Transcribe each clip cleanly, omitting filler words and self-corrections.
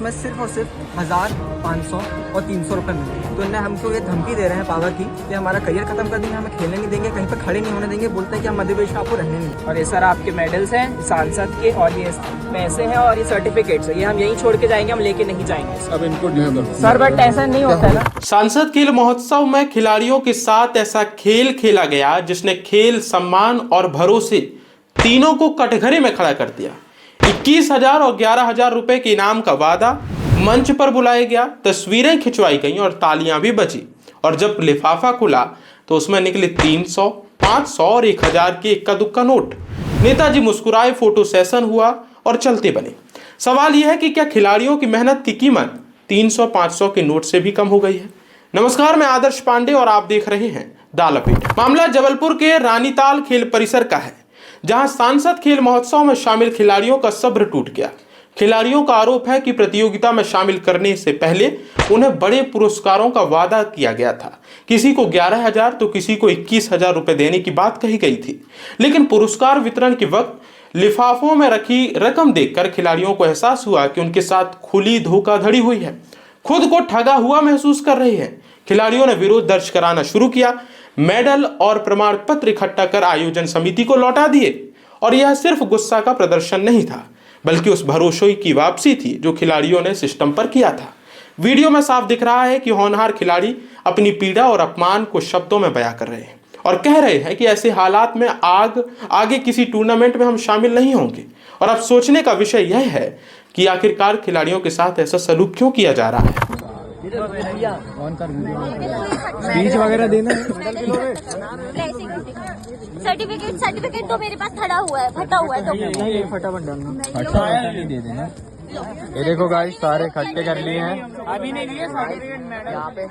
उसमें सिर्फ और सिर्फ 1000, 500 और 300 रुपये मिले। तो इन्हें हमको ये धमकी दे रहे हैं पावर की कि हमारा करियर खत्म कर देंगे, हमें खेलने नहीं देंगे, कहीं पर खड़े नहीं होने देंगे, बोलते हैं कि हम मध्य प्रदेश में आपको रहने नहीं। और ये सर आपके मेडल्स हैं सांसद के, और ये पैसे हैं और ये सर्टिफिकेट्स है, ये हम यहीं छोड़ के जाएंगे, हम लेके नहीं जाएंगे। अब इनको सर बट ऐसा नहीं होता है ना। सांसद खेल महोत्सव में खिलाड़ियों के साथ ऐसा खेल खेला गया जिसने खेल, सम्मान और भरोसे तीनों को कटघरे में खड़ा कर दिया। 21,000 और 11,000 रुपए के इनाम का वादा, मंच पर बुलाया गया, तस्वीरें खिंचवाई गई और तालियां भी बजी। और जब लिफाफा खुला तो उसमें निकले 300, 500 और 1,000 के इक्का दुक्का नोट। नेताजी मुस्कुराए, फोटो सेशन हुआ और चलते बने। सवाल यह है कि क्या खिलाड़ियों की मेहनत की कीमत 300, 500 के नोट से भी कम हो गई है? नमस्कार, मैं आदर्श पांडे और आप देख रहे हैं द लपेट। मामला जबलपुर के रानीताल खेल परिसर का है, जहां सांसद खेल महोत्सव में शामिल खिलाड़ियों का सब्र टूट गया। खिलाड़ियों का आरोप है कि प्रतियोगिता में शामिल करने से पहले उन्हें बड़े पुरस्कारों का वादा किया गया था। किसी को 11,000 तो किसी को 21,000 रुपए देने की बात कही गई थी, लेकिन पुरस्कार वितरण के वक्त लिफाफों में रखी रकम देखकर खिलाड़ियों को एहसास हुआ कि उनके साथ खुली धोखाधड़ी हुई है। खुद को ठगा हुआ महसूस कर रहे हैं। खिलाड़ियों ने विरोध दर्ज कराना शुरू किया, मेडल और प्रमाण पत्र इकट्ठा कर आयोजन समिति को लौटा दिए। और यह सिर्फ गुस्सा का प्रदर्शन नहीं था, बल्कि उस भरोसे की वापसी थी जो खिलाड़ियों ने सिस्टम पर किया था। वीडियो में साफ दिख रहा है कि होनहार खिलाड़ी अपनी पीड़ा और अपमान को शब्दों में बयां कर रहे हैं और कह रहे हैं कि ऐसे हालात में आगे किसी टूर्नामेंट में हम शामिल नहीं होंगे। और अब सोचने का विषय यह है कि आखिरकार खिलाड़ियों के साथ ऐसा सलूक क्यों किया जा रहा है। स्पीच वगैरह देना है। सर्टिफिकेट तो मेरे पास खड़ा हुआ है, फटा हुआ है। नहीं फटाफट डालना। अच्छा दे देना। ये देखो गाइस, सारे इकट्ठे कर लिए हैं। अभी नहीं लिए सर्टिफिकेट यहाँ पे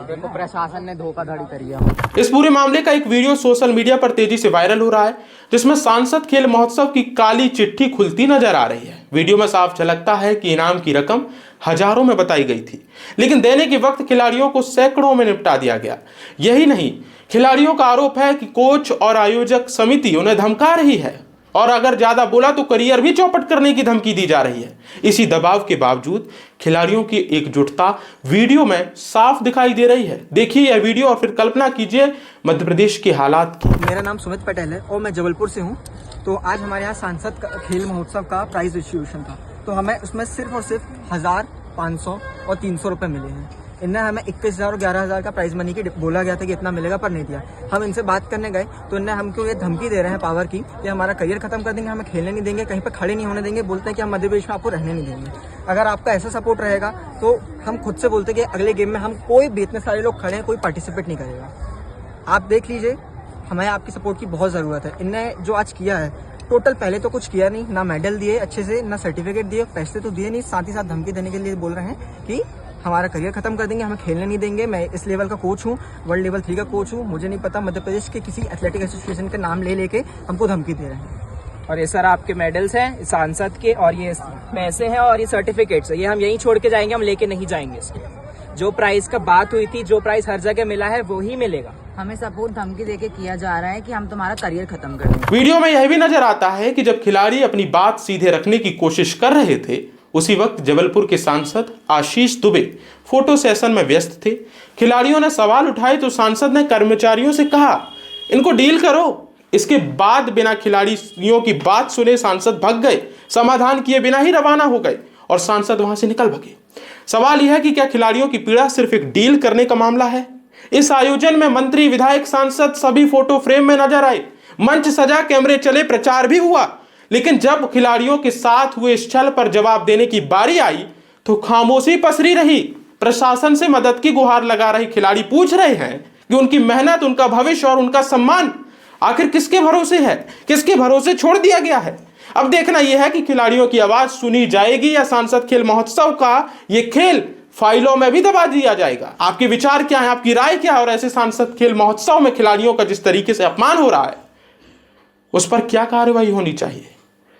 देखो प्रशासन ने धोखाधड़ी करी है। इस पूरे मामले का एक वीडियो सोशल मीडिया पर तेजी से वायरल हो रहा है, जिसमें सांसद खेल महोत्सव की काली चिट्ठी खुलती नजर आ रही है। वीडियो में साफ झलकता है कि इनाम की रकम हजारों में बताई गई थी, लेकिन देने के वक्त खिलाड़ियों को सैकड़ों में निपटा दिया गया। यही नहीं, खिलाड़ियों का आरोप है कि कोच और आयोजक समिति उन्हें धमका रही है और अगर ज्यादा बोला तो करियर भी चौपट करने की धमकी दी जा रही है। इसी दबाव के बावजूद खिलाड़ियों की एकजुटता वीडियो में साफ दिखाई दे रही है। देखिए यह वीडियो और फिर कल्पना कीजिए मध्य प्रदेश के हालात की। मेरा नाम सुमित पटेल है और मैं जबलपुर से हूँ। तो आज हमारे यहाँ सांसद खेल महोत्सव का प्राइज डिस्ट्रीब्यूशन था, तो हमें उसमें सिर्फ और सिर्फ 1000, 500 और 300 रुपये मिले हैं। इन्हें हमें 21,000 और 11,000 का प्राइज मनी की बोला गया था कि इतना मिलेगा, पर नहीं दिया। हम इनसे बात करने गए तो इन्हें हमको ये धमकी दे रहे हैं पावर की कि हमारा करियर खत्म कर देंगे, हमें खेलने नहीं देंगे, कहीं पर खड़े नहीं होने देंगे, बोलते हैं कि हम मध्य प्रदेश में आपको रहने नहीं देंगे। अगर आपका ऐसा सपोर्ट रहेगा तो हम खुद से बोलते हैं कि अगले गेम में हम कोई भी, इतने सारे लोग खड़े हैं, कोई पार्टिसिपेट नहीं करेगा। आप देख लीजिए, हमें आपकी सपोर्ट की बहुत ज़रूरत है। इनने जो आज किया है, टोटल पहले तो कुछ किया नहीं, ना मेडल दिए अच्छे से, ना सर्टिफिकेट दिए, पैसे तो दिए नहीं, साथ ही साथ धमकी देने के लिए बोल रहे हैं कि हमारा करियर खत्म कर देंगे, हमें खेलने नहीं देंगे। मैं इस लेवल का कोच हूँ, वर्ल्ड लेवल 3 का कोच हूँ, मुझे नहीं पता, मध्य प्रदेश के किसी एथलेटिक एसोसिएशन का नाम ले लेके हमको धमकी दे रहे हैं। और ये सर आपके मेडल्स हैं सांसद के, और ये पैसे हैं और ये सर्टिफिकेट्स है, ये हम यहीं छोड़ के जाएंगे, हम लेके नहीं जाएंगे। जो प्राइस का बात हुई थी, जो प्राइस हर जगह मिला है वो ही मिलेगा। हमें सपोर्ट धमकी देके किया जा रहा है कि हम तुम्हारा करियर खत्म कर देंगे। वीडियो में यह भी नजर आता है कि जब खिलाड़ी अपनी बात सीधे रखने की कोशिश कर रहे थे, उसी वक्त जबलपुर के सांसद आशीष दुबे फोटो सेशन में व्यस्त थे। खिलाड़ियों ने सवाल उठाए तो सांसद ने कर्मचारियों से कहा, इनको डील करो। इसके बाद बिना खिलाड़ियों की बात सुने सांसद भाग गए, समाधान किए बिना ही रवाना हो गए और सांसद वहां से निकल भागे। सवाल यह है कि क्या खिलाड़ियों की पीड़ा सिर्फ एक डील करने का मामला है? इस आयोजन में मंत्री, विधायक, सांसद सभी फोटो फ्रेम में नजर आए, मंच सजा, कैमरे चले, प्रचार भी हुआ, लेकिन जब खिलाड़ियों के साथ हुए इस छल पर जवाब देने की बारी आई तो खामोशी पसरी रही। प्रशासन से मदद की गुहार लगा रहे खिलाड़ी पूछ रहे हैं कि उनकी मेहनत, उनका भविष्य और उनका सम्मान आखिर किसके भरोसे है, किसके भरोसे छोड़ दिया गया है? अब देखना यह है कि खिलाड़ियों की आवाज सुनी जाएगी या सांसद खेल महोत्सव का यह खेल फाइलों में भी दबा दिया जाएगा। आपके विचार क्या है, आपकी राय क्या है? और ऐसे सांसद खेल महोत्सव में खिलाड़ियों का जिस तरीके से अपमान हो रहा है, उस पर क्या कार्रवाई होनी चाहिए?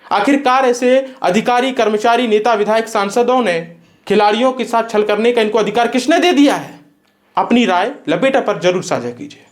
आखिरकार ऐसे अधिकारी, कर्मचारी, नेता, विधायक, सांसदों ने खिलाड़ियों के साथ छल करने का इनको अधिकार किसने दे दिया है? अपनी राय लपेटा पर जरूर साझा कीजिए।